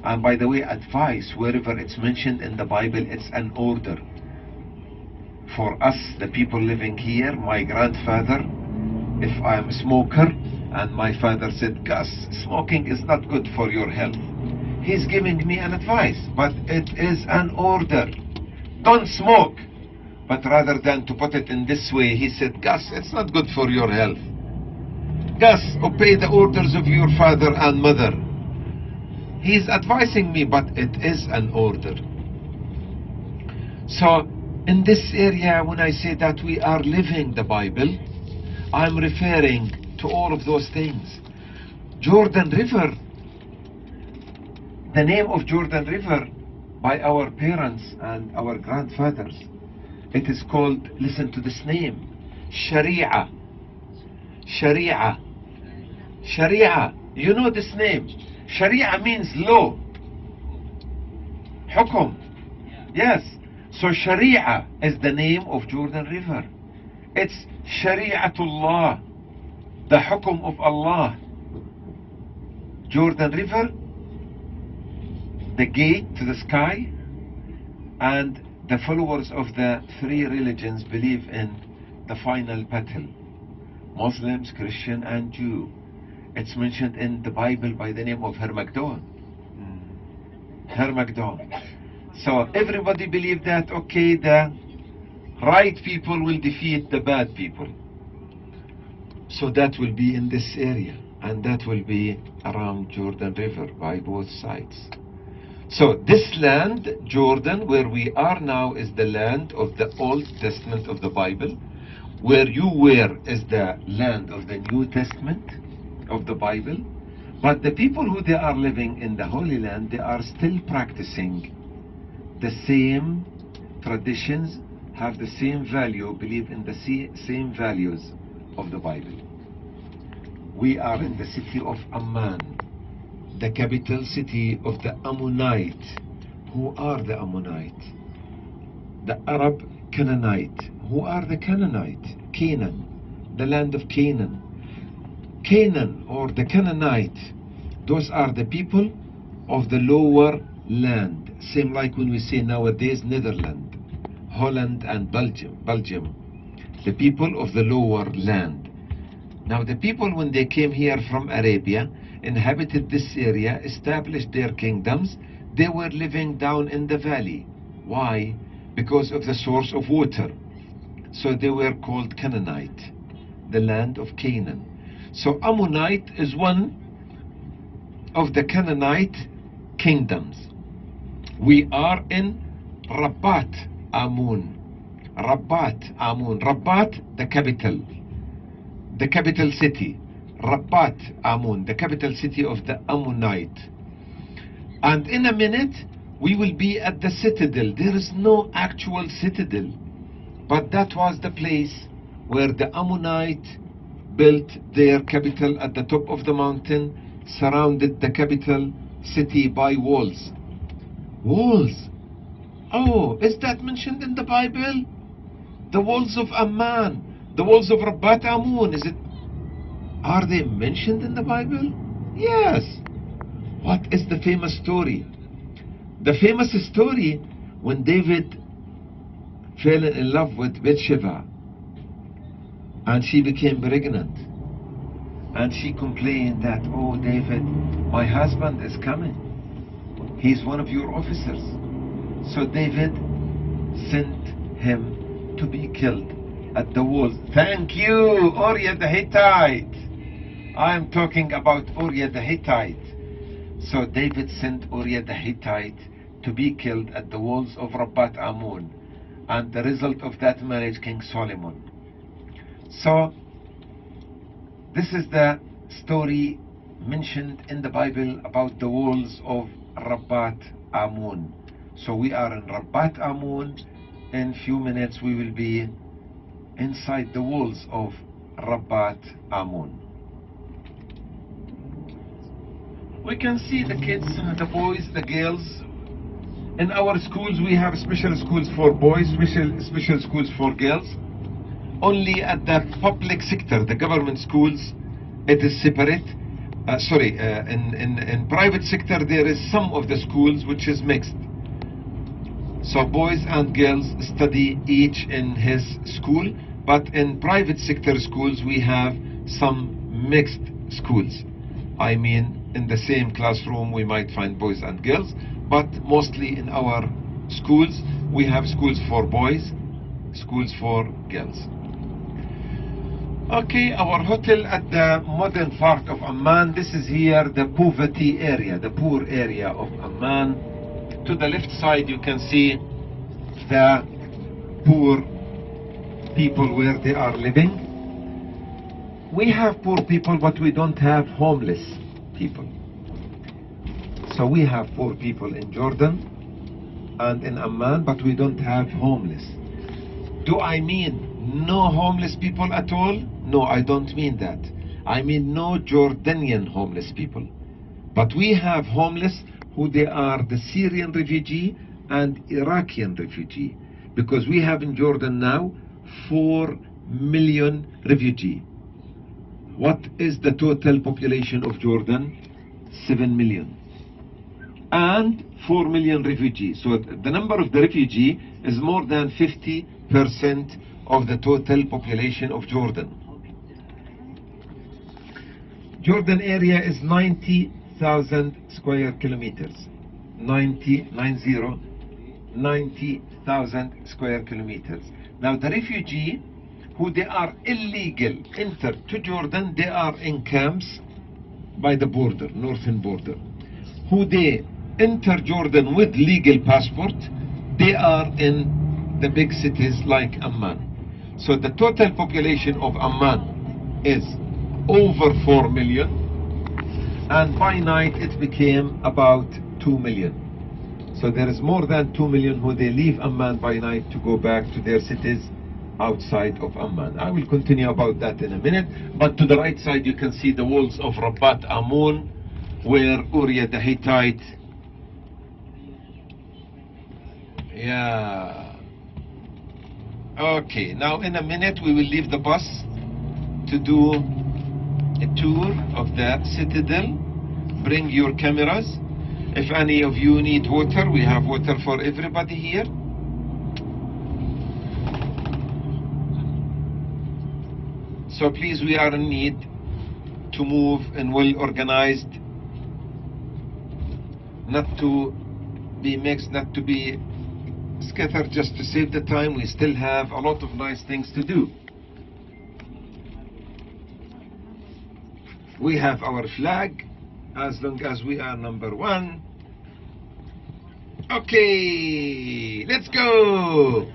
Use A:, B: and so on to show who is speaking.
A: And by the way, advice, wherever it's mentioned in the Bible, it's an order. For us, the people living here, my grandfather, if I'm a smoker, and my father said, Gus, smoking is not good for your health, he's giving me an advice, but it is an order. Don't smoke. But rather than to put it in this way, he said, Gus, it's not good for your health. Gus, obey the orders of your father and mother. He's advising me, but it is an order. So, in this area, when I say that we are living the Bible, I'm referring to all of those things. Jordan River, the name of Jordan River by our parents and our grandfathers, it is called, listen to this name, Sharia. Sharia. Sharia. You know this name. Sharia means law. Hukum. Yes. So Sharia is the name of Jordan River. It's Shari'atullah, the hukum of Allah. Jordan River, the gate to the sky, and the followers of the three religions believe in the final battle. Muslims, Christian, and Jew. It's mentioned in the Bible by the name of Hermagdon. Hermagdon. So everybody believed that, okay, the right people will defeat the bad people. So that will be in this area, and that will be around Jordan River by both sides. So this land, Jordan, where we are now, is the land of the Old Testament of the Bible. Where you were is the land of the New Testament of the Bible. But the people who they are living in the Holy Land, they are still practicing the same traditions, have the same value, believe in the same values of the Bible. We are in the city of Amman, the capital city of the Ammonite. Who are the Ammonite? The Arab Canaanite. Who are the Canaanite? Canaan, the land of Canaan. Canaan, or the Canaanite, those are the people of the lower land. Same like when we say nowadays Netherlands, Holland and Belgium. The people of the lower land. Now the people, when they came here from Arabia, inhabited this area, established their kingdoms, they were living down in the valley. Why? Because of the source of water. So they were called Canaanite, the land of Canaan. So Ammonite is one of the Canaanite kingdoms. We are in Rabat Amun. Rabat Amun. Rabat, the capital city. Rabat Amun, the capital city of the Ammonite. And in a minute, we will be at the citadel. There is no actual citadel, but that was the place where the Ammonite built their capital at the top of the mountain, surrounded the capital city by walls. Walls. Oh, is that mentioned in the Bible? The walls of Amman, the walls of Rabat Amun, are they mentioned in the Bible? Yes. What is the famous story? The famous story when David fell in love with Bathsheba and she became pregnant, and she complained that, oh David, my husband is coming, he's one of your officers. So David sent him to be killed at the walls. Thank you, Uriah the Hittite. I am talking about Uriah the Hittite. So David sent Uriah the Hittite to be killed at the walls of Rabat Amun, and the result of that marriage, King Solomon. So this is the story mentioned in the Bible about the walls of Rabat Amun. So we are in Rabat Amun. In few minutes we will be inside the walls of Rabat Amun. We can see the kids, the boys, the girls. In our schools we have special schools for boys, special schools for girls. Only at the public sector, the government schools, it is separate. in private sector there is some of the schools which is mixed. So boys and girls study each in his school, but in private sector schools we have some mixed schools. I mean, in the same classroom we might find boys and girls, but mostly in our schools we have schools for boys, schools for girls. Okay, our hotel at the modern part of Amman. This is here the poverty area, the poor area of Amman. To the left side you can see the poor people where they are living. We have poor people, but we don't have homeless people. So we have poor people in Jordan and in Amman, but we don't have homeless. Do I mean no homeless people at all? No, I don't mean that. I mean no Jordanian homeless people. But we have homeless who they are the Syrian refugee and Iraqi refugee. Because we have in Jordan now 4 million refugee. What is the total population of Jordan? 7 million. And 4 million refugees. So the number of the refugee is more than 50% of the total population of Jordan. Jordan area is 90,000 square kilometers. 90,000 square kilometers. Now the refugee who they are illegal enter to Jordan, they are in camps by the border, northern border. Who they enter Jordan with legal passport, they are in the big cities like Amman. So the total population of Amman is over 4 million, and by night it became about 2 million. So there is more than 2 million who they leave Amman by night to go back to their cities outside of Amman. I will continue about that in a minute, but to the right side you can see the walls of Rabat Amun, where Uriah the Hittite, yeah. Okay, now in a minute we will leave the bus to do a tour of the citadel. Bring your cameras. If any of you need water, we have water for everybody here. So please, we are in need to move and well organized, not to be mixed, not to be scattered, just to save the time. We still have a lot of nice things to do. We have our flag, as long as we are number 1. Okay, let's go.